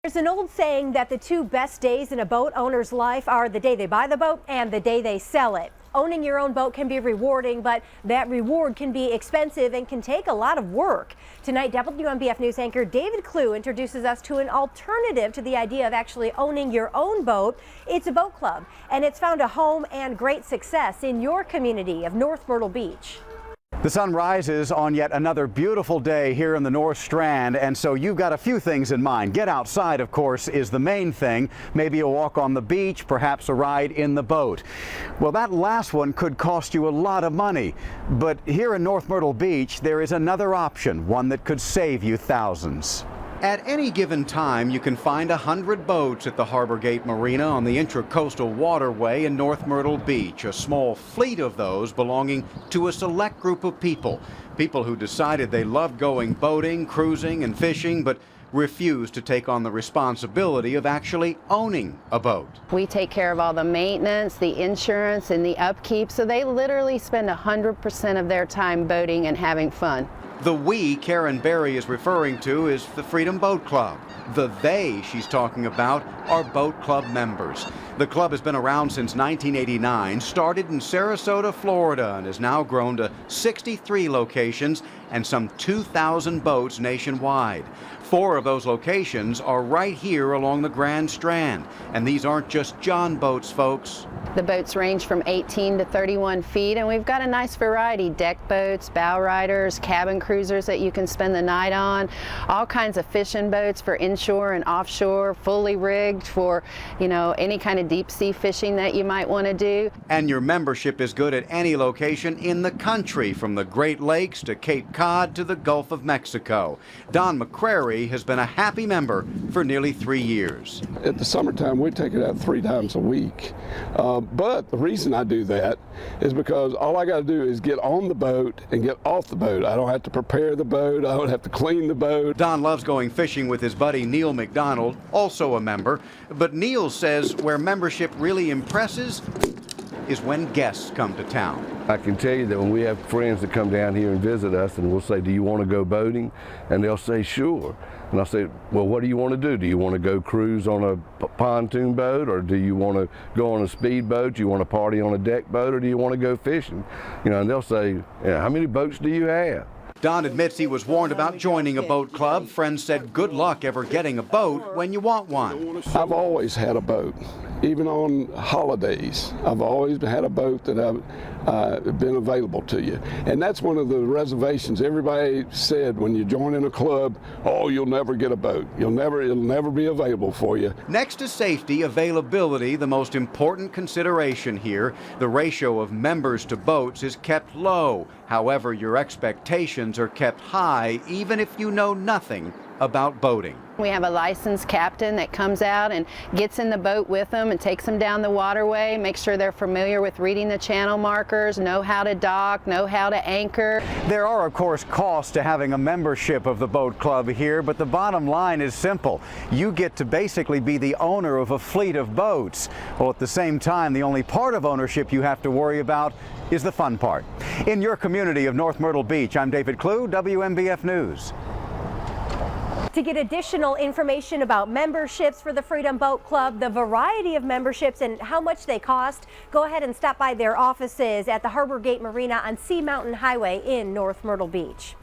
There's an old saying that the two best days in a boat owner's life are the day they buy the boat and the day they sell it. Owning your own boat can be rewarding, but that reward can be expensive and can take a lot of work. Tonight, WMBF News anchor David Clue introduces us to an alternative to the idea of actually owning your own boat. It's a boat club, and it's found a home and great success in your community of North Myrtle Beach. The sun rises on yet another beautiful day here in the North Strand, and so you've got a few things in mind. Get outside, of course, is the main thing. Maybe a walk on the beach, perhaps a ride in the boat. Well, that last one could cost you a lot of money, but here in North Myrtle Beach, there is another option, one that could save you thousands. At any given time, you can find 100 boats at the Harbor Gate Marina on the Intracoastal Waterway in North Myrtle Beach, a small fleet of those belonging to a select group of people. People who decided they loved going boating, cruising, and fishing, but refused to take on the responsibility of actually owning a boat. We take care of all the maintenance, the insurance, and the upkeep, so they literally spend 100% of their time boating and having fun. The we Karen Berry is referring to is the Freedom Boat Club. The they she's talking about are boat club members. The club has been around since 1989, started in Sarasota, Florida, and has now grown to 63 locations and some 2,000 boats nationwide. 4 of those locations are right here along the Grand Strand. And these aren't just John boats, folks. The boats range from 18 to 31 feet, and we've got a nice variety. Deck boats, bow riders, cabin cruisers that you can spend the night on, all kinds of fishing boats for inshore and offshore, fully rigged for, any kind of deep sea fishing that you might want to do. And your membership is good at any location in the country, from the Great Lakes to Cape Cod to the Gulf of Mexico. Don McCrary has been a happy member for nearly 3 years. At the summertime, we take it out 3 times a week. But the reason I do that is because all I got to do is get on the boat and get off the boat. I don't have to prepare the boat. I don't have to clean the boat. Don loves going fishing with his buddy Neil McDonald, also a member. But Neil says where membership really impresses is when guests come to town. I can tell you that when we have friends that come down here and visit us, and we'll say, "Do you want to go boating?" And they'll say, "Sure." And I'll say, "Well, what do you want to do? Do you want to go cruise on a pontoon boat, or do you want to go on a speedboat? Do you want to party on a deck boat, or do you want to go fishing?" And they'll say, "Yeah, how many boats do you have?" Don admits he was warned about joining a boat club. Friends said good luck ever getting a boat when you want one. I've always had a boat, even on holidays. I've always had a boat that I've been available to you. And that's one of the reservations. Everybody said when you join in a club, "Oh, you'll never get a boat. It'll never be available for you." Next to safety, availability, the most important consideration here. The ratio of members to boats is kept low. However, your expectations are kept high, even if you know nothing about boating. We have a licensed captain that comes out and gets in the boat with them and takes them down the waterway, makes sure they're familiar with reading the channel markers, know how to dock, know how to anchor. There are, of course, costs to having a membership of the boat club here, but the bottom line is simple. You get to basically be the owner of a fleet of boats. Well, at the same time, the only part of ownership you have to worry about is the fun part. In your community of North Myrtle Beach, I'm David Clue, WMBF News. To get additional information about memberships for the Freedom Boat Club, the variety of memberships and how much they cost, go ahead and stop by their offices at the Harbor Gate Marina on Sea Mountain Highway in North Myrtle Beach.